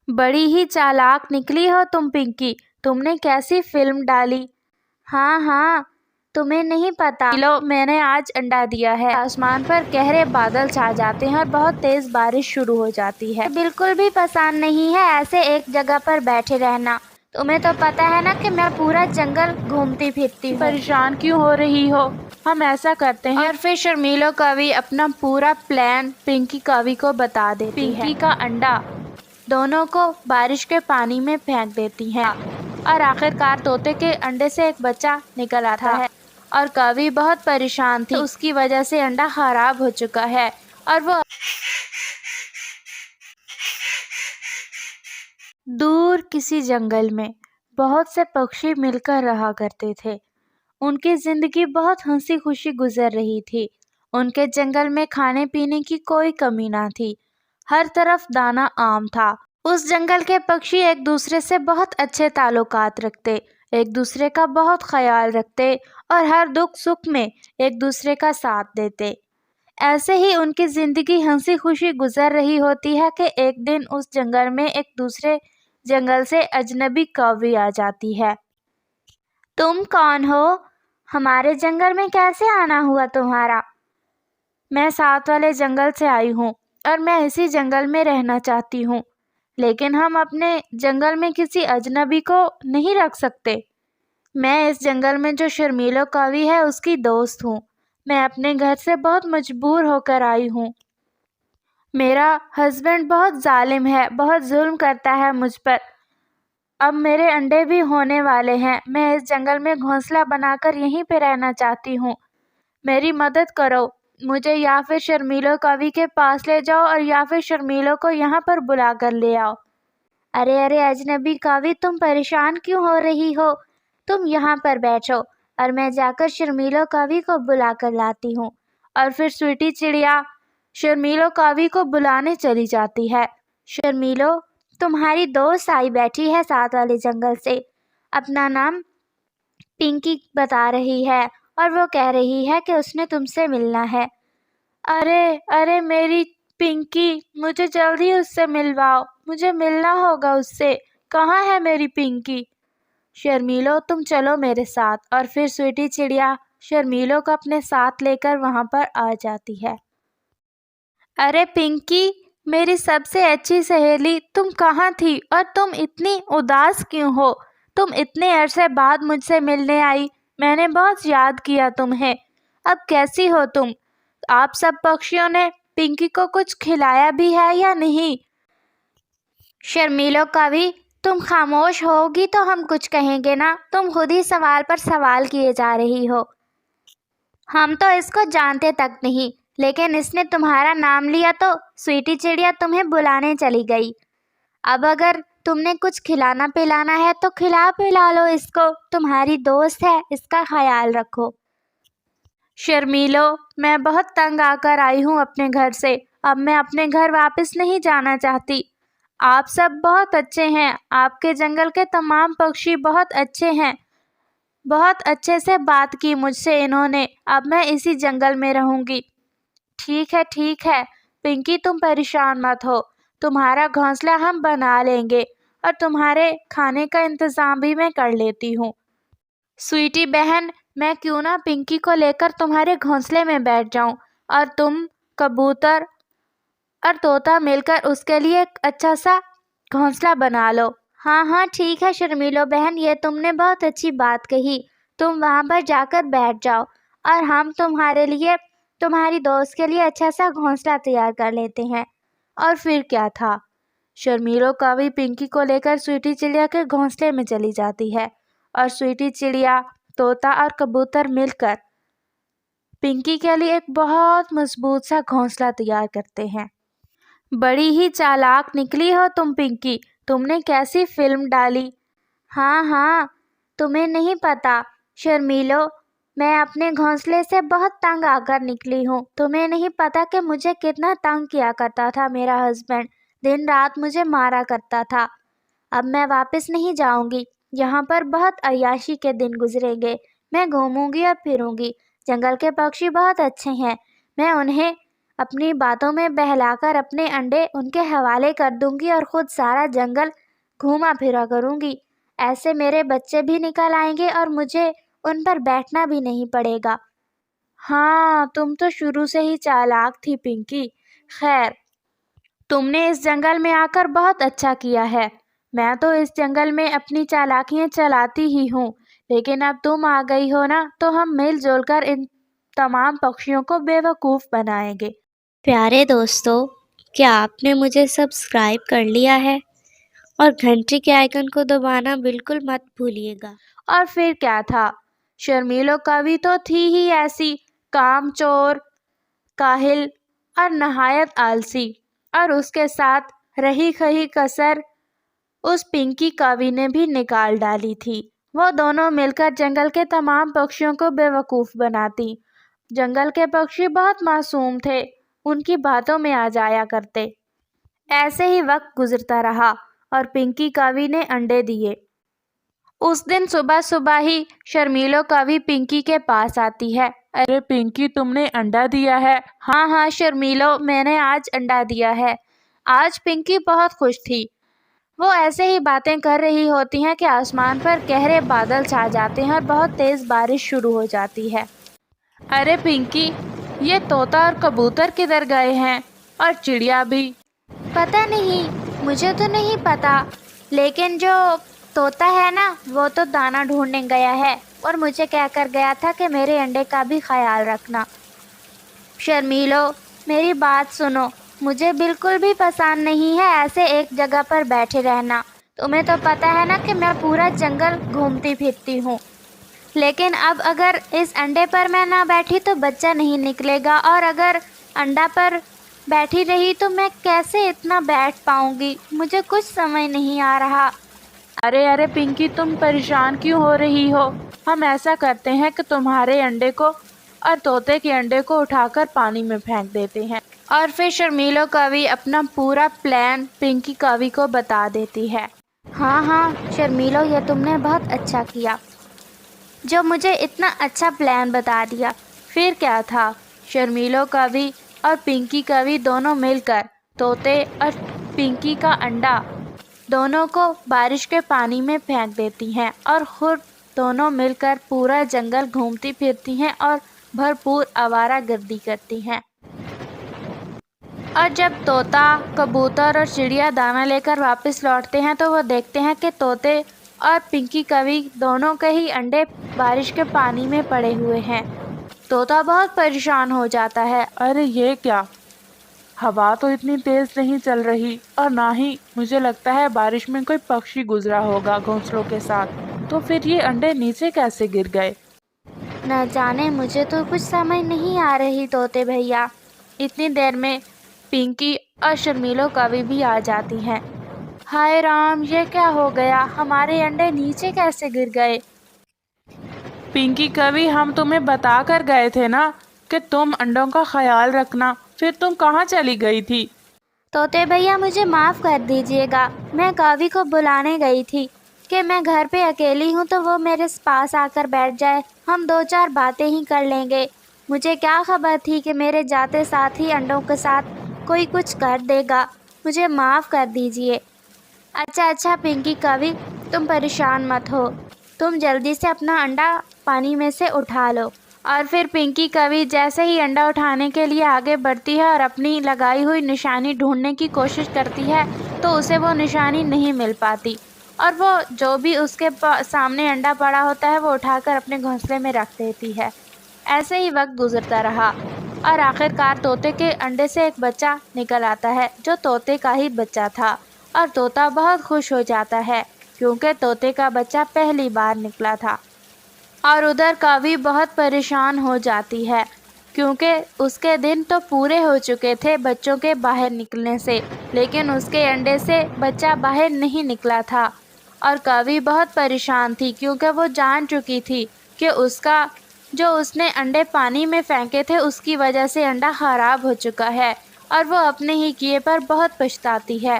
बड़ी ही चालाक निकली हो तुम पिंकी, तुमने कैसी फिल्म डाली। हाँ हाँ, तुम्हें नहीं पता, लो मैंने आज अंडा दिया है। आसमान पर गहरे बादल छा जाते हैं और बहुत तेज बारिश शुरू हो जाती है। बिल्कुल भी पसंद नहीं है ऐसे एक जगह पर बैठे रहना। तुम्हें तो पता है ना कि मैं पूरा जंगल घूमती फिरती हूँ। परेशान क्यों हो रही हो, हम ऐसा करते हैं। और फिर शर्मीलो कवि अपना पूरा प्लान पिंकी कवि को बता देती है। पिंकी का अंडा दोनों को बारिश के पानी में फेंक देती हैं और आखिरकार तोते के अंडे से एक बच्चा निकल आता है और कवि बहुत परेशान थी, उसकी वजह से अंडा खराब हो चुका है और वो दूर किसी जंगल में बहुत से पक्षी मिलकर रहा करते थे। उनकी जिंदगी बहुत हंसी खुशी गुजर रही थी। उनके जंगल में खाने पीने की कोई कमी ना थी, हर तरफ दाना आम था। उस जंगल के पक्षी एक दूसरे से बहुत अच्छे ताल्लुकात रखते, एक दूसरे का बहुत ख्याल रखते और हर दुख सुख में एक दूसरे का साथ देते। ऐसे ही उनकी जिंदगी हंसी खुशी गुजर रही होती है कि एक दिन उस जंगल में एक दूसरे जंगल से अजनबी कौवी आ जाती है। तुम कौन हो, हमारे जंगल में कैसे आना हुआ तुम्हारा। मैं साथ वाले जंगल से आई हूँ और मैं इसी जंगल में रहना चाहती हूँ, लेकिन हम अपने जंगल में किसी अजनबी को नहीं रख सकते। मैं इस जंगल में जो शर्मीलो कवि है उसकी दोस्त हूँ। मैं अपने घर से बहुत मजबूर होकर आई हूँ। मेरा हस्बैंड बहुत जालिम है, बहुत जुल्म करता है मुझ पर। अब मेरे अंडे भी होने वाले हैं। मैं इस जंगल में घोंसला बनाकर यहीं पे रहना चाहती हूँ। मेरी मदद करो, मुझे या फिर शर्मीलो कवि के पास ले जाओ और या फिर शर्मीलो को यहाँ पर बुला कर ले आओ। अरे अरे अजनबी कवि, तुम परेशान क्यों हो रही हो, तुम यहाँ पर बैठो और मैं जाकर शर्मीलो कवि को बुला कर लाती हूँ। और फिर स्वीटी चिड़िया शर्मीलो कवि को बुलाने चली जाती है। शर्मीलो, तुम्हारी दोस्त आई बैठी है साथ वाले जंगल से, अपना नाम पिंकी बता रही है और वो कह रही है कि उसने तुमसे मिलना है। अरे अरे मेरी पिंकी, मुझे जल्दी उससे मिलवाओ, मुझे मिलना होगा उससे। कहाँ है मेरी पिंकी। शर्मीलो, तुम चलो मेरे साथ। और फिर स्वीटी चिड़िया शर्मीलो को अपने साथ लेकर वहाँ पर आ जाती है। अरे पिंकी, मेरी सबसे अच्छी सहेली, तुम कहाँ थी और तुम इतनी उदास क्यों हो। तुम इतने अरसे बाद मुझसे मिलने आई, मैंने बहुत याद किया तुम्हें। अब कैसी हो तुम। आप सब पक्षियों ने पिंकी को कुछ खिलाया भी है या नहीं। शर्मीलो कवि, तुम खामोश होगी तो हम कुछ कहेंगे ना, तुम खुद ही सवाल पर सवाल किए जा रही हो। हम तो इसको जानते तक नहीं, लेकिन इसने तुम्हारा नाम लिया तो स्वीटी चिड़िया तुम्हें बुलाने चली गई। अब अगर तुमने कुछ खिलाना पिलाना है तो खिला पिला लो इसको, तुम्हारी दोस्त है, इसका ख्याल रखो। शर्मीलो, मैं बहुत तंग आकर आई हूँ अपने घर से, अब मैं अपने घर वापस नहीं जाना चाहती। आप सब बहुत अच्छे हैं, आपके जंगल के तमाम पक्षी बहुत अच्छे हैं, बहुत अच्छे से बात की मुझसे इन्होंने, अब मैं इसी जंगल में रहूँगी। ठीक है पिंकी, तुम परेशान मत हो, तुम्हारा घोंसला हम बना लेंगे और तुम्हारे खाने का इंतज़ाम भी मैं कर लेती हूँ। स्वीटी बहन, मैं क्यों ना पिंकी को लेकर तुम्हारे घोंसले में बैठ जाऊं और तुम कबूतर और तोता मिलकर उसके लिए एक अच्छा सा घोंसला बना लो। हाँ हाँ ठीक है शर्मीलो बहन, ये तुमने बहुत अच्छी बात कही, तुम वहाँ पर जाकर बैठ जाओ और हम तुम्हारे लिए, तुम्हारी दोस्त के लिए अच्छा सा घोंसला तैयार कर लेते हैं। और फिर क्या था, शर्मीलो कवि पिंकी को लेकर स्वीटी चिड़िया के घोंसले में चली जाती है और स्वीटी चिड़िया, तोता और कबूतर मिलकर पिंकी के लिए एक बहुत मजबूत सा घोंसला तैयार करते हैं। बड़ी ही चालाक निकली हो तुम पिंकी, तुमने कैसी फिल्म डाली। हाँ हाँ, तुम्हें नहीं पता शर्मीलो, मैं अपने घोंसले से बहुत तंग आकर निकली हूँ। तुम्हें नहीं पता कि मुझे कितना तंग किया करता था मेरा हस्बैंड, दिन रात मुझे मारा करता था। अब मैं वापस नहीं जाऊंगी, यहाँ पर बहुत अय्याशी के दिन गुजरेंगे, मैं घूमूंगी और फिरूंगी। जंगल के पक्षी बहुत अच्छे हैं, मैं उन्हें اپنی باتوں میں بہلا کر اپنے انڈے ان کے حوالے کر دوں گی اور خود سارا جنگل گھوما پھرا کروں گی۔ ایسے میرے بچے بھی نکل آئیں گے اور مجھے ان پر بیٹھنا بھی نہیں پڑے گا۔ ہاں، تم تو شروع سے ہی چالاک تھی پنکی۔ خیر، تم نے اس جنگل میں آ کر بہت اچھا کیا ہے۔ میں تو اس جنگل میں اپنی چالاکیاں چلاتی ہی ہوں، لیکن اب تم آ گئی ہو نا، تو ہم مل جل کر ان تمام پکشیوں کو بے وقوف بنائیں گے۔ پیارے دوستو، کیا آپ نے مجھے سبسکرائب کر لیا ہے؟ اور گھنٹی کے آئیکن کو دبانا بالکل مت بھولیے گا۔ اور پھر کیا تھا، شرمیلو کوی تو تھی ہی ایسی کام چور، کاہل اور نہایت آلسی، اور اس کے ساتھ رہی کہی کسر اس پنکی کوی نے بھی نکال ڈالی تھی۔ وہ دونوں مل کر جنگل کے تمام پکشیوں کو بے وقوف بناتی۔ جنگل کے پکشی بہت معصوم تھے، ان کی باتوں میں آ جایا کرتے۔ ایسے ہی وقت گزرتا رہا اور پنکی کوی نے انڈے دیے۔ اس دن صبح صبح ہی شرمیلو کوی پنکی کے پاس آتی ہے۔ ارے پنکی، تم نے انڈا دیا ہے؟ ہاں ہاں شرمیلو، میں نے آج انڈا دیا ہے۔ آج پنکی بہت خوش تھی۔ وہ ایسے ہی باتیں کر رہی ہوتی ہیں کہ آسمان پر گہرے بادل چھا جاتے ہیں اور بہت تیز بارش شروع ہو جاتی ہے۔ ارے پنکی، یہ طوطا اور کبوتر کدھر گئے ہیں؟ اور چڑیا بھی؟ پتہ نہیں، مجھے تو نہیں پتا، لیکن جو طوطا ہے نا، وہ تو دانا ڈھونڈنے گیا ہے اور مجھے کہہ کر گیا تھا کہ میرے انڈے کا بھی خیال رکھنا۔ شرمیلو، میری بات سنو، مجھے بالکل بھی پسند نہیں ہے ایسے ایک جگہ پر بیٹھے رہنا۔ تمہیں تو پتہ ہے نا کہ میں پورا جنگل گھومتی پھرتی ہوں، لیکن اب اگر اس انڈے پر میں نہ بیٹھی تو بچہ نہیں نکلے گا، اور اگر انڈا پر بیٹھی رہی تو میں کیسے اتنا بیٹھ پاؤں گی؟ مجھے کچھ سمجھ نہیں آ رہا۔ ارے پنکی، تم پریشان کیوں ہو رہی ہو؟ ہم ایسا کرتے ہیں کہ تمہارے انڈے کو اور طوطے کے انڈے کو اٹھا کر پانی میں پھینک دیتے ہیں۔ اور پھر شرمیلو کوی اپنا پورا پلان پنکی کوی کو بتا دیتی ہے۔ ہاں شرمیلو، یہ تم نے بہت اچھا کیا جو مجھے اتنا اچھا پلان بتا دیا۔ پھر کیا تھا، شرمیلو کوی اور پنکی کوی دونوں مل کر طوطے اور پنکی کا انڈا دونوں کو بارش کے پانی میں پھینک دیتی ہیں، اور خود دونوں مل کر پورا جنگل گھومتی پھرتی ہیں اور بھرپور آوارہ گردی کرتی ہیں۔ اور جب طوطا، کبوتر اور چڑیا دانا لے کر واپس لوٹتے ہیں تو وہ دیکھتے ہیں کہ طوطے اور پنکی کوی دونوں کے ہی انڈے بارش کے پانی میں پڑے ہوئے ہیں۔ طوطا بہت پریشان ہو جاتا ہے۔ ارے یہ کیا، ہوا تو اتنی تیز نہیں چل رہی، اور نہ ہی مجھے لگتا ہے بارش میں کوئی پکشی گزرا ہوگا گھونسلوں کے ساتھ، تو پھر یہ انڈے نیچے کیسے گر گئے؟ نہ جانے، مجھے تو کچھ سمجھ نہیں آ رہی طوطے بھیا۔ اتنی دیر میں پنکی اور شرمیلو کوی بھی آ جاتی ہیں۔ ہائے رام، یہ کیا ہو گیا؟ ہمارے انڈے نیچے کیسے گر گئے؟ پنکی کوی، ہم تمہیں بتا کر گئے تھے نا کہ تم انڈوں کا خیال رکھنا، پھر تم کہاں چلی گئی تھی؟ طوطے بھیا، مجھے معاف کر دیجیے گا، میں کوی کو بلانے گئی تھی کہ میں گھر پہ اکیلی ہوں تو وہ میرے پاس آ کر بیٹھ جائے، ہم دو چار باتیں ہی کر لیں گے۔ مجھے کیا خبر تھی کہ میرے جاتے ساتھ ہی انڈوں کے ساتھ کوئی کچھ کر دے گا، مجھے معاف کر دیجیے۔ اچھا پنکی کوی، تم پریشان مت ہو، تم جلدی سے اپنا انڈا پانی میں سے اٹھا لو۔ اور پھر پنکی کوی جیسے ہی انڈا اٹھانے کے لیے آگے بڑھتی ہے اور اپنی لگائی ہوئی نشانی ڈھونڈنے کی کوشش کرتی ہے تو اسے وہ نشانی نہیں مل پاتی، اور وہ جو بھی اس کے سامنے انڈا پڑا ہوتا ہے وہ اٹھا کر اپنے گھونسلے میں رکھ دیتی ہے۔ ایسے ہی وقت گزرتا رہا اور آخر کار طوطے کے انڈے سے ایک بچہ نکل آتا ہے جو طوطے کا ہی بچہ تھا، اور طوطا بہت خوش ہو جاتا ہے کیونکہ طوطے کا بچہ پہلی بار نکلا تھا۔ اور ادھر کوی بہت پریشان ہو جاتی ہے کیونکہ اس کے دن تو پورے ہو چکے تھے بچوں کے باہر نکلنے سے، لیکن اس کے انڈے سے بچہ باہر نہیں نکلا تھا۔ اور کوی بہت پریشان تھی کیونکہ وہ جان چکی تھی کہ اس نے انڈے پانی میں پھینکے تھے، اس کی وجہ سے انڈا خراب ہو چکا ہے، اور وہ اپنے ہی کیے پر بہت پچھتاتی ہے۔